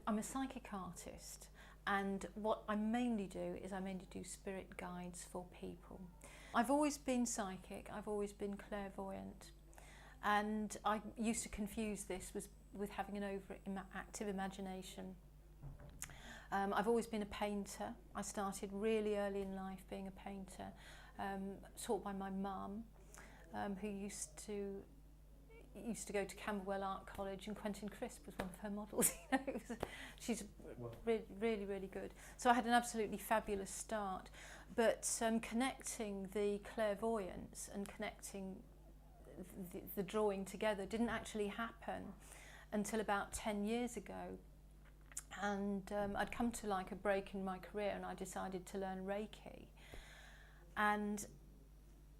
I'm a psychic artist, and what I mainly do is I mainly do spirit guides for people. I've always been psychic, I've always been clairvoyant, and I used to confuse this with having an overactive imagination. I've always been a painter. I started really early in life being a painter, taught by my mum, who used to go to Camberwell Art College, and Quentin Crisp was one of her models. She's really good. So I had an absolutely fabulous start, but connecting the clairvoyance and connecting the drawing together didn't actually happen until about 10 years ago. And I'd come to like a break in my career, and I decided to learn Reiki. And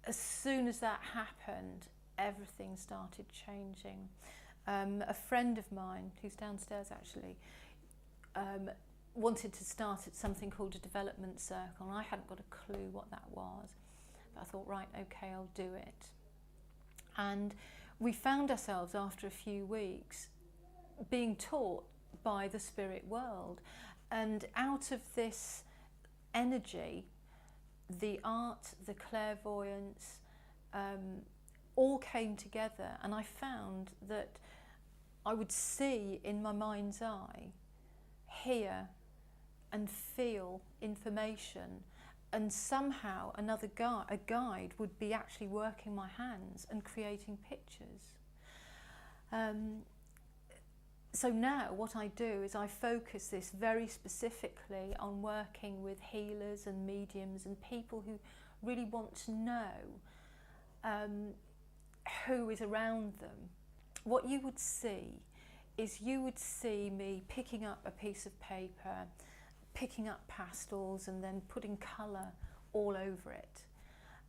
as soon as that happened, everything started changing. A friend of mine, who's downstairs actually, wanted to start at something called a development circle, and I hadn't got a clue what that was. But I thought, right, okay, I'll do it. And we found ourselves after a few weeks being taught by the spirit world, and out of this energy, the art, the clairvoyance, all came together, and I found that I would see in my mind's eye, hear and feel information, and somehow another a guide would be actually working my hands and creating pictures. So now what I do is I focus this very specifically on working with healers and mediums and people who really want to know who is around them. What you would see is you would see me picking up a piece of paper, picking up pastels, and then putting colour all over it.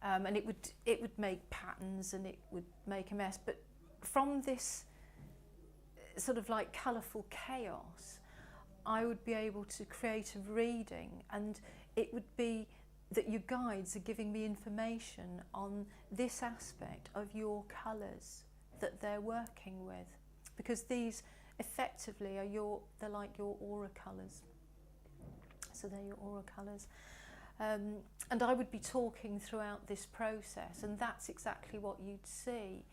And it would make patterns, and it would make a mess. But from this sort of like colourful chaos, I would be able to create a reading, and it would be that your guides are giving me information on this aspect of your colours that they're working with, because these effectively are they're like your aura colours. So they're your aura colours. And I would be talking throughout this process, and that's exactly what you'd see.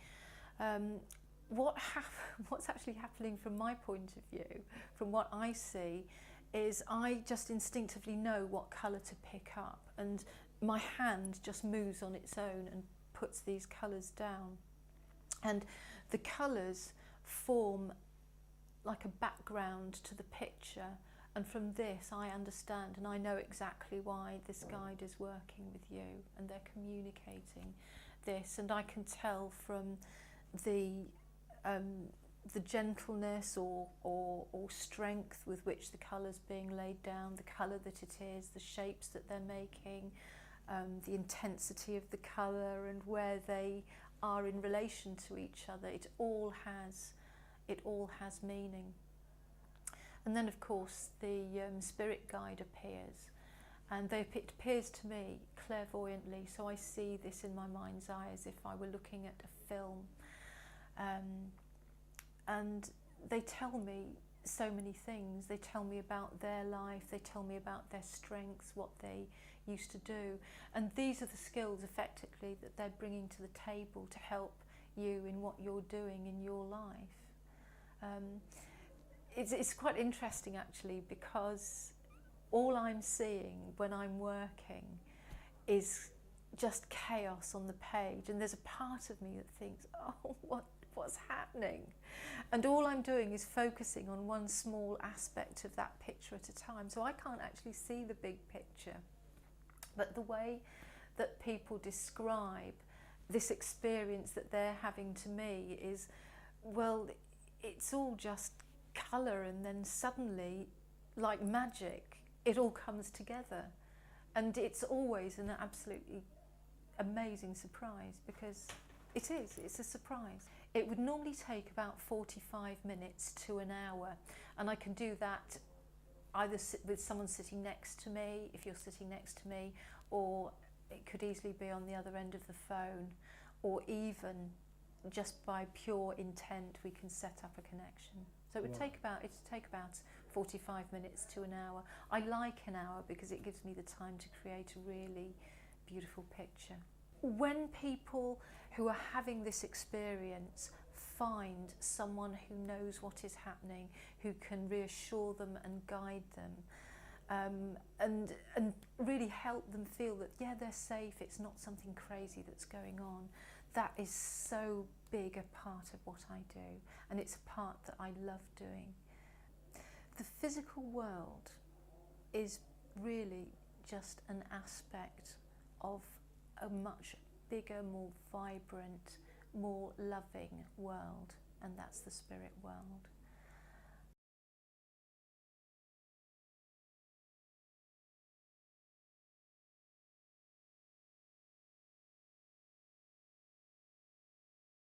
What's actually happening from my point of view, from what I see, is I just instinctively know what colour to pick up, and my hand just moves on its own and puts these colours down. And the colours form like a background to the picture, and from this I understand and I know exactly why this guide is working with you, and they're communicating this, and I can tell from the gentleness or strength with which the colour's being laid down, the colour that it is, the shapes that they're making, the intensity of the colour, and where they are in relation to each other. It all has meaning. And then of course the spirit guide appears, and it appears to me clairvoyantly, so I see this in my mind's eye as if I were looking at a film. And they tell me so many things. They tell me about their life, they tell me about their strengths, what they used to do. And these are the skills effectively that they're bringing to the table to help you in what you're doing in your life. It's quite interesting actually, because all I'm seeing when I'm working is just chaos on the page, and there's a part of me that thinks, oh, what's happening? And all I'm doing is focusing on one small aspect of that picture at a time, so I can't actually see the big picture. But the way that people describe this experience that they're having to me is, well, it's all just colour, and then suddenly, like magic, it all comes together. And it's always an absolutely amazing surprise, because it's a surprise. It would normally take about 45 minutes to an hour, and I can do that either with someone sitting next to me, if you're sitting next to me, or it could easily be on the other end of the phone, or even just by pure intent we can set up a connection. So it would take about 45 minutes to an hour. I like an hour because it gives me the time to create a really beautiful picture. When people who are having this experience find someone who knows what is happening, who can reassure them and guide them, and really help them feel that, yeah, they're safe, it's not something crazy that's going on, that is so big a part of what I do, and it's a part that I love doing. The physical world is really just an aspect of a much bigger, more vibrant, more loving world, and that's the spirit world.